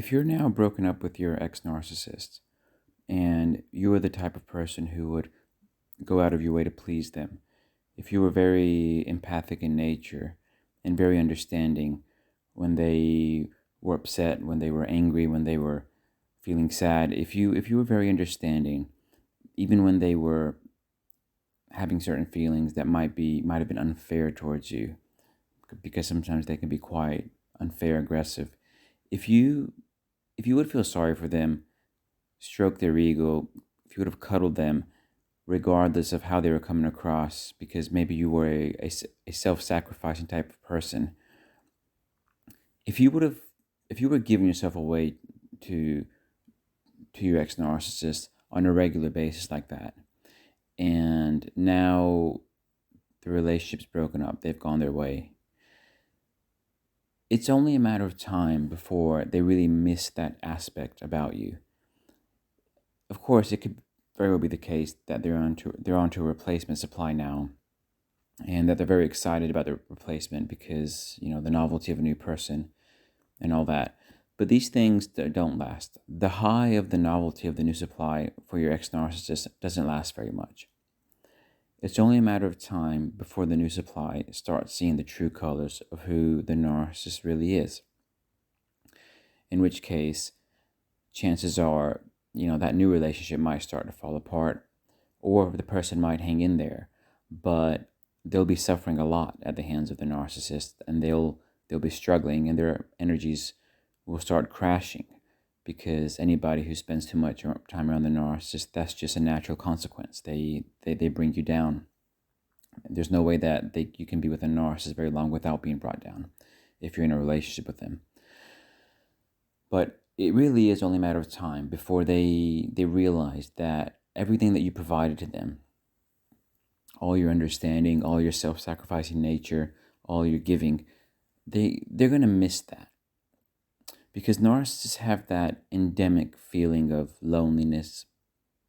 If you're now broken up with your ex-narcissist and you are the type of person who would go out of your way to please them, if you were very empathic in nature and very understanding when they were upset, when they were angry, when they were feeling sad, if you were very understanding, even when they were having certain feelings that might have been unfair towards you, because sometimes they can be quite unfair, aggressive. If you if you would feel sorry for them, stroke their ego, if you would have cuddled them, regardless of how they were coming across, because maybe you were a self-sacrificing type of person. If you would have, if you were giving yourself away to to your ex-narcissist on a regular basis like that, and now the relationship's broken up, they've gone their way, it's only a matter of time before they really miss that aspect about you. Of course, it could very well be the case that they're onto a replacement supply now, and that they're very excited about the replacement because the novelty of a new person and all that. But these things don't last. The high of the novelty of the new supply for your ex-narcissist doesn't last very much. It's only a matter of time before the new supply starts seeing the true colors of who the narcissist really is. In which case, chances are, that new relationship might start to fall apart, or the person might hang in there, but they'll be suffering a lot at the hands of the narcissist, and they'll be struggling, and their energies will start crashing, because anybody who spends too much time around the narcissist, that's just a natural consequence. They bring you down. There's no way that you can be with a narcissist very long without being brought down if you're in a relationship with them. But it really is only a matter of time before they realize that everything that you provided to them, all your understanding, all your self-sacrificing nature, all your giving, they're going to miss that. Because narcissists have that endemic feeling of loneliness,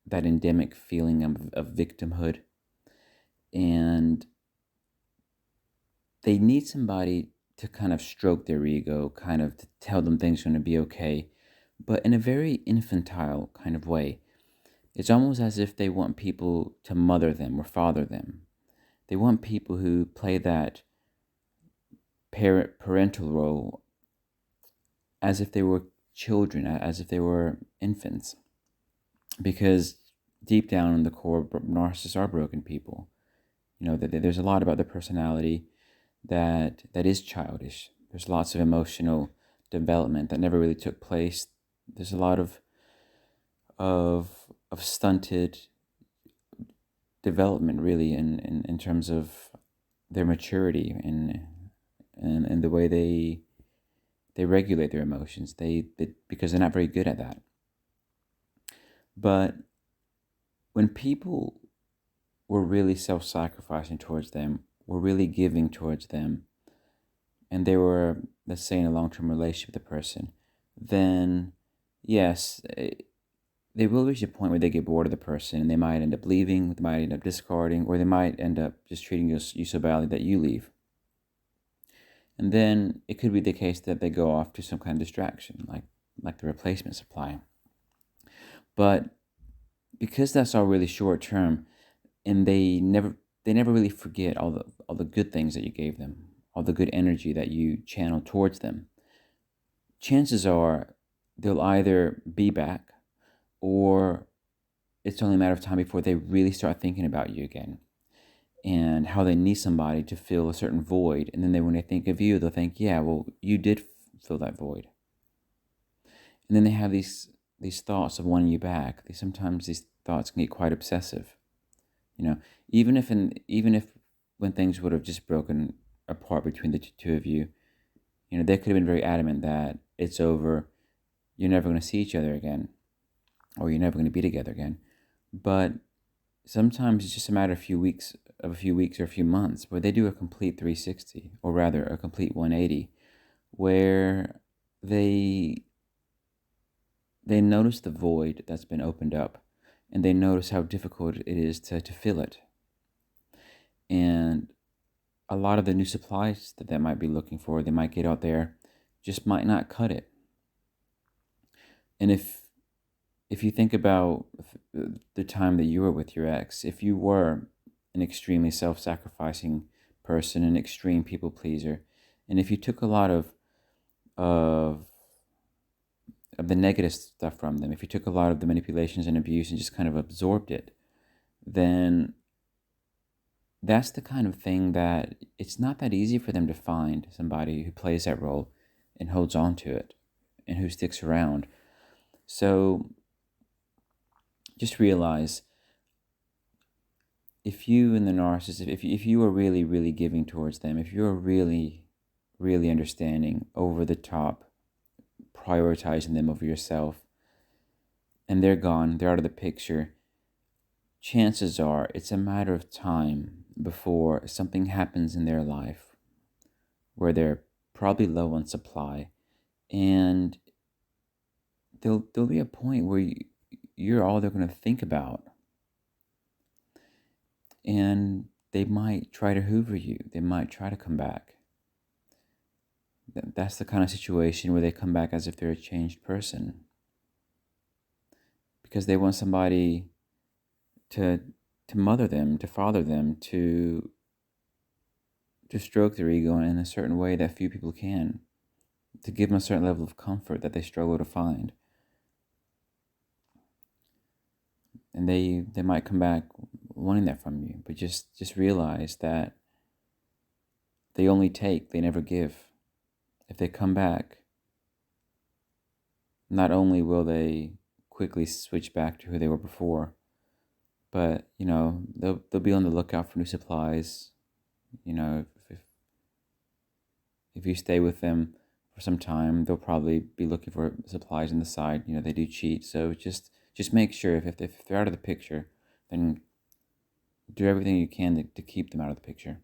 that endemic feeling of victimhood. And they need somebody to kind of stroke their ego, kind of to tell them things are going to be okay, but in a very infantile kind of way. It's almost as if they want people to mother them or father them. They want people who play that parental role as if they were children, as if they were infants. Because deep down in the core, narcissists are broken people. There's a lot about their personality that is childish. There's lots of emotional development that never really took place. There's a lot of stunted development, really, in terms of their maturity and the way they regulate their emotions. They because they're not very good at that. But when people were really self-sacrificing towards them, were really giving towards them, and they were, let's say, in a long-term relationship with the person, then yes, they will reach a point where they get bored of the person, and they might end up leaving, they might end up discarding, or they might end up just treating you so badly that you leave. And then it could be the case that they go off to some kind of distraction, like the replacement supply. But because that's all really short term, and they never really forget all the good things that you gave them, all the good energy that you channel towards them. Chances are they'll either be back, or it's only a matter of time before they really start thinking about you again, and how they need somebody to fill a certain void. And then when they think of you, they'll think, yeah, well, you did fill that void. And then they have these thoughts of wanting you back. Sometimes these thoughts can get quite obsessive. Even if when things would have just broken apart between the two of you, they could have been very adamant that it's over, you're never going to see each other again, or you're never going to be together again. But sometimes it's just a matter of a few weeks or a few months where they do a complete 360, or rather a complete 180, where they notice the void that's been opened up, and they notice how difficult it is to fill it. And a lot of the new supplies that they might be looking for, they might get out there, just might not cut it. And if you think about the time that you were with your ex, if you were an extremely self-sacrificing person, an extreme people pleaser, and if you took a lot of of the negative stuff from them, if you took a lot of the manipulations and abuse and just kind of absorbed it, then that's the kind of thing that it's not that easy for them to find somebody who plays that role and holds on to it and who sticks around. So just realize, if you and the narcissist, if you are really, really giving towards them, if you're really, really understanding, over the top, prioritizing them over yourself, and they're gone, they're out of the picture, chances are it's a matter of time before something happens in their life where they're probably low on supply, and there'll be a point where you're all they're going to think about, and they might try to hoover you. They might try to come back. That's the kind of situation where they come back as if they're a changed person, because they want somebody to mother them, to father them, to stroke their ego in a certain way that few people can, to give them a certain level of comfort that they struggle to find. And they might come back wanting that from you, but just realize that they only take, they never give. If they come back, not only will they quickly switch back to who they were before, but they'll be on the lookout for new supplies. If you stay with them for some time, they'll probably be looking for supplies on the side. They do cheat, so just make sure if they're out of the picture, then do everything you can to keep them out of the picture.